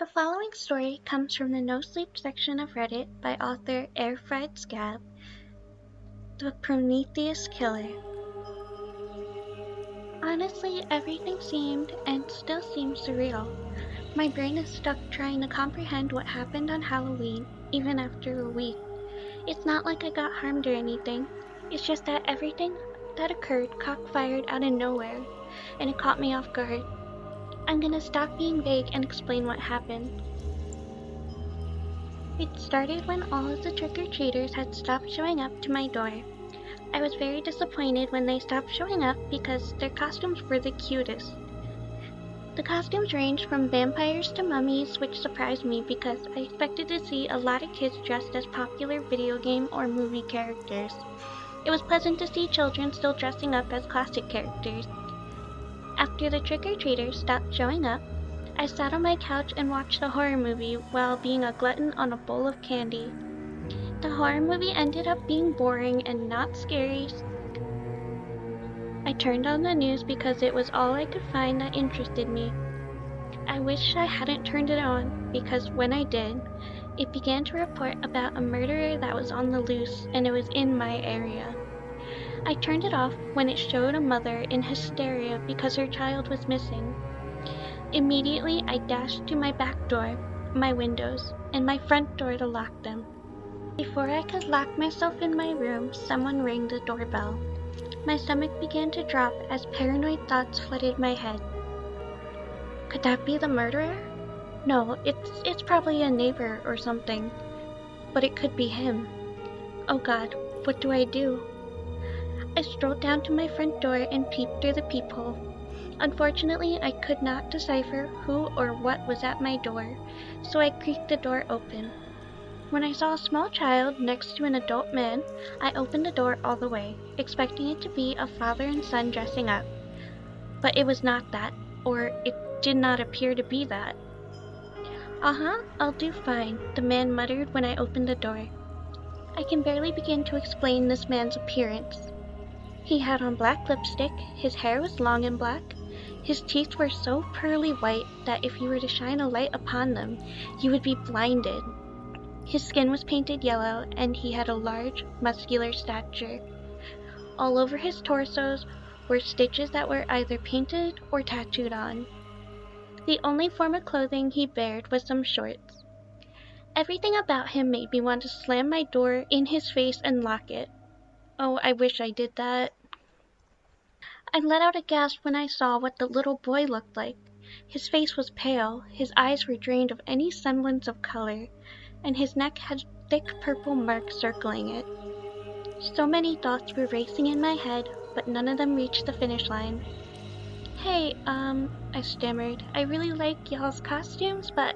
The following story comes from the no-sleep section of Reddit by author AirFriedScab, The Prometheus Killer. Honestly, everything seemed and still seems surreal. My brain is stuck trying to comprehend what happened on Halloween, even after a week. It's not like I got harmed or anything. It's just that everything that occurred cockfired out of nowhere, and it caught me off guard. I'm gonna stop being vague and explain what happened. It started when all of the trick-or-treaters had stopped showing up to my door. I was very disappointed when they stopped showing up because their costumes were the cutest. The costumes ranged from vampires to mummies, which surprised me because I expected to see a lot of kids dressed as popular video game or movie characters. It was pleasant to see children still dressing up as classic characters. After the trick-or-treaters stopped showing up, I sat on my couch and watched a horror movie while being a glutton on a bowl of candy. The horror movie ended up being boring and not scary. I turned on the news because it was all I could find that interested me. I wish I hadn't turned it on because when I did, it began to report about a murderer that was on the loose and it was in my area. I turned it off when it showed a mother in hysteria because her child was missing. Immediately, I dashed to my back door, my windows, and my front door to lock them. Before I could lock myself in my room, someone rang the doorbell. My stomach began to drop as paranoid thoughts flooded my head. Could that be the murderer? No, it's probably a neighbor or something. But it could be him. Oh God, what do I do? I strolled down to my front door and peeped through the peephole. Unfortunately, I could not decipher who or what was at my door, so I creaked the door open. When I saw a small child next to an adult man, I opened the door all the way, expecting it to be a father and son dressing up. But it was not that, or it did not appear to be that. I'll do fine, the man muttered when I opened the door. I can barely begin to explain this man's appearance. He had on black lipstick, his hair was long and black. His teeth were so pearly white that if you were to shine a light upon them, you would be blinded. His skin was painted yellow, and he had a large, muscular stature. All over his torsos were stitches that were either painted or tattooed on. The only form of clothing he bared was some shorts. Everything about him made me want to slam my door in his face and lock it. Oh, I wish I did that. I let out a gasp when I saw what the little boy looked like. His face was pale, his eyes were drained of any semblance of color, and his neck had thick purple marks circling it. So many thoughts were racing in my head, but none of them reached the finish line. Hey, I stammered. I really like y'all's costumes, but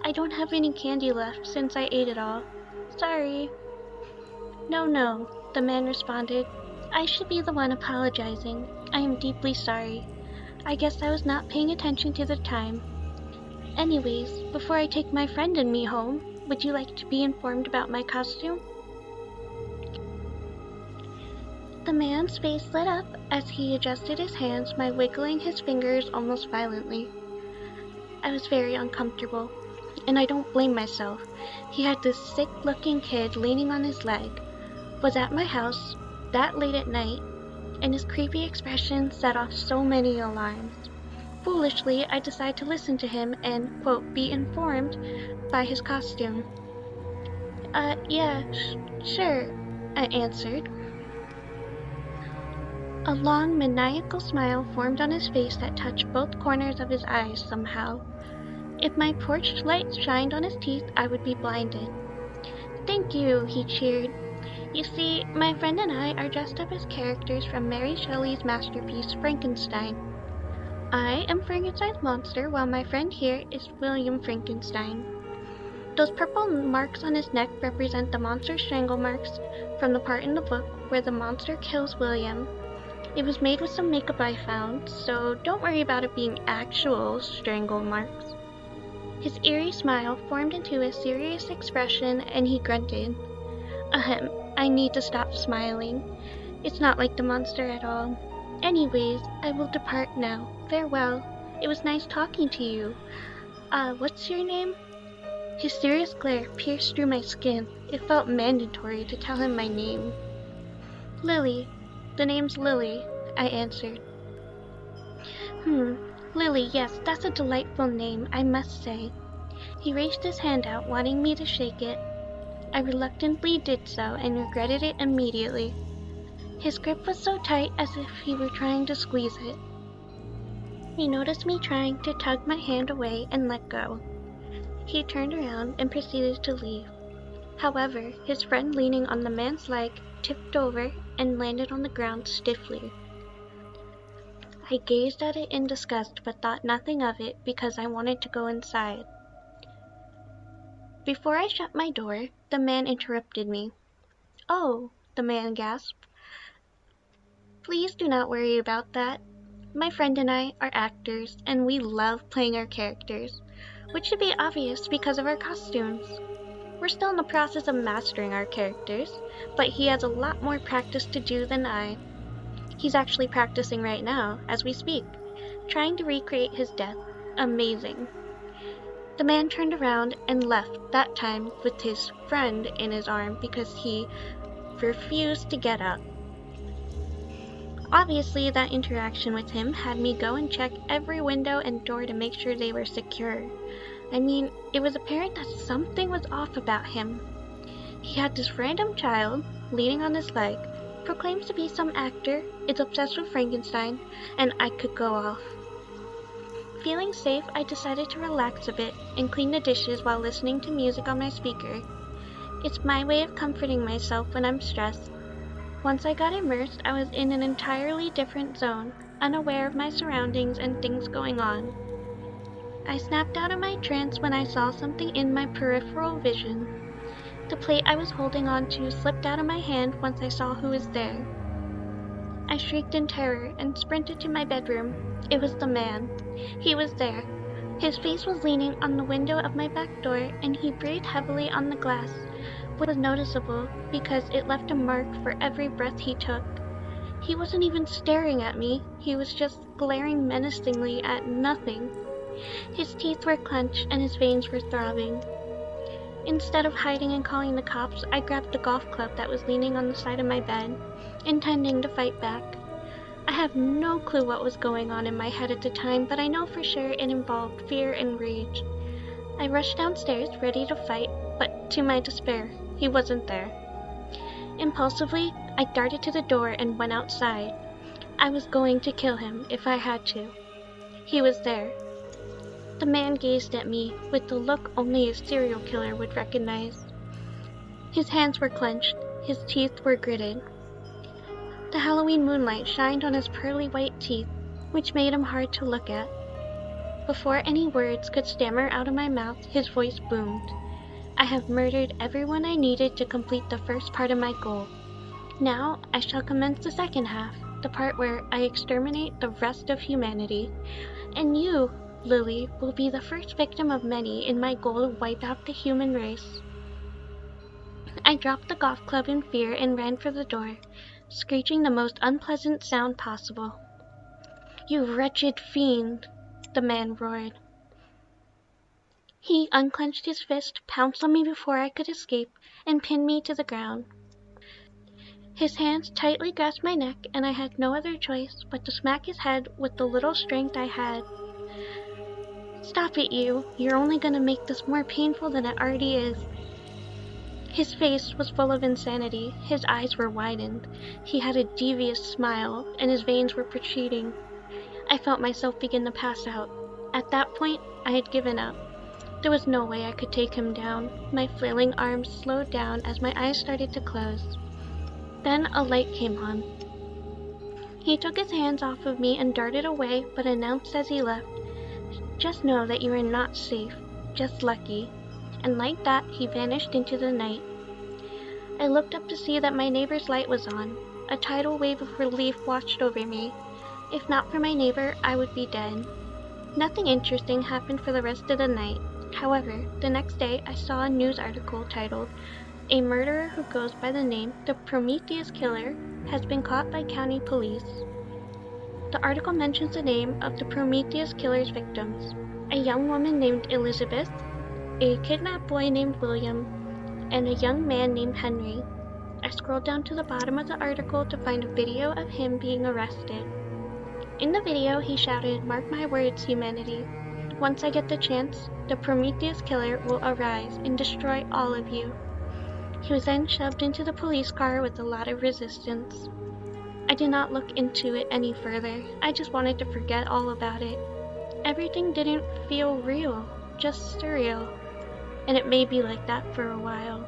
I don't have any candy left since I ate it all. Sorry. No, the man responded. I should be the one apologizing. I am deeply sorry. I guess I was not paying attention to the time. Anyways, before I take my friend and me home, would you like to be informed about my costume? The man's face lit up as he adjusted his hands by wiggling his fingers almost violently. I was very uncomfortable, and I don't blame myself. He had this sick-looking kid leaning on his leg, was at my house that late at night, and his creepy expression set off so many alarms. Foolishly, I decided to listen to him and, quote, be informed by his costume. Yeah, sure, I answered. A long, maniacal smile formed on his face that touched both corners of his eyes somehow. If my porch light shined on his teeth, I would be blinded. Thank you, he cheered. You see, my friend and I are dressed up as characters from Mary Shelley's masterpiece, Frankenstein. I am Frankenstein's monster, while my friend here is William Frankenstein. Those purple marks on his neck represent the monster's strangle marks from the part in the book where the monster kills William. It was made with some makeup I found, so don't worry about it being actual strangle marks. His eerie smile formed into a serious expression and he grunted. I need to stop smiling. It's not like the monster at all. Anyways, I will depart now. Farewell. It was nice talking to you. What's your name? His serious glare pierced through my skin. It felt mandatory to tell him my name. Lily. The name's Lily, I answered. Lily, yes, that's a delightful name, I must say. He reached his hand out, wanting me to shake it. I reluctantly did so and regretted it immediately. His grip was so tight as if he were trying to squeeze it. He noticed me trying to tug my hand away and let go. He turned around and proceeded to leave. However, his friend leaning on the man's leg tipped over and landed on the ground stiffly. I gazed at it in disgust but thought nothing of it because I wanted to go inside. Before I shut my door, the man interrupted me. "Oh," the man gasped. "Please do not worry about that. My friend and I are actors, and we love playing our characters, which should be obvious because of our costumes. We're still in the process of mastering our characters, but he has a lot more practice to do than I. He's actually practicing right now, as we speak, trying to recreate his death. Amazing." The man turned around and left, that time with his friend in his arm because he refused to get up. Obviously, that interaction with him had me go and check every window and door to make sure they were secure. I mean, it was apparent that something was off about him. He had this random child, leaning on his leg, proclaims to be some actor, is obsessed with Frankenstein, and I could go off. Feeling safe, I decided to relax a bit and clean the dishes while listening to music on my speaker. It's my way of comforting myself when I'm stressed. Once I got immersed, I was in an entirely different zone, unaware of my surroundings and things going on. I snapped out of my trance when I saw something in my peripheral vision. The plate I was holding on to slipped out of my hand once I saw who was there. I shrieked in terror and sprinted to my bedroom. It was the man. He was there. His face was leaning on the window of my back door, and he breathed heavily on the glass, which was noticeable because it left a mark for every breath he took. He wasn't even staring at me. He was just glaring menacingly at nothing. His teeth were clenched and his veins were throbbing. Instead of hiding and calling the cops, I grabbed the golf club that was leaning on the side of my bed, intending to fight back. I have no clue what was going on in my head at the time, but I know for sure it involved fear and rage. I rushed downstairs, ready to fight, but to my despair, he wasn't there. Impulsively, I darted to the door and went outside. I was going to kill him if I had to. He was there. The man gazed at me with the look only a serial killer would recognize. His hands were clenched, his teeth were gritted. The Halloween moonlight shined on his pearly white teeth, which made him hard to look at. Before any words could stammer out of my mouth, his voice boomed. "I have murdered everyone I needed to complete the first part of my goal. Now I shall commence the second half, the part where I exterminate the rest of humanity. And you, Lily, will be the first victim of many in my goal to wipe out the human race." I dropped the golf club in fear and ran for the door, screeching the most unpleasant sound possible. "You wretched fiend!" the man roared. He unclenched his fist, pounced on me before I could escape, and pinned me to the ground. His hands tightly grasped my neck, and I had no other choice but to smack his head with the little strength I had. "Stop it, you! You're only going to make this more painful than it already is." His face was full of insanity. His eyes were widened. He had a devious smile, and his veins were protruding. I felt myself begin to pass out. At that point, I had given up. There was no way I could take him down. My flailing arms slowed down as my eyes started to close. Then a light came on. He took his hands off of me and darted away, but announced as he left, "Just know that you are not safe. Just lucky." And like that, he vanished into the night. I looked up to see that my neighbor's light was on. A tidal wave of relief washed over me. If not for my neighbor, I would be dead. Nothing interesting happened for the rest of the night. However, the next day I saw a news article titled, "A murderer who goes by the name the Prometheus Killer has been caught by county police." The article mentions the name of the Prometheus Killer's victims: a young woman named Elizabeth, a kidnapped boy named William, and a young man named Henry. I scrolled down to the bottom of the article to find a video of him being arrested. In the video, he shouted, "Mark my words, humanity. Once I get the chance, the Prometheus Killer will arise and destroy all of you." He was then shoved into the police car with a lot of resistance. I did not look into it any further. I just wanted to forget all about it. Everything didn't feel real, just surreal. And it may be like that for a while.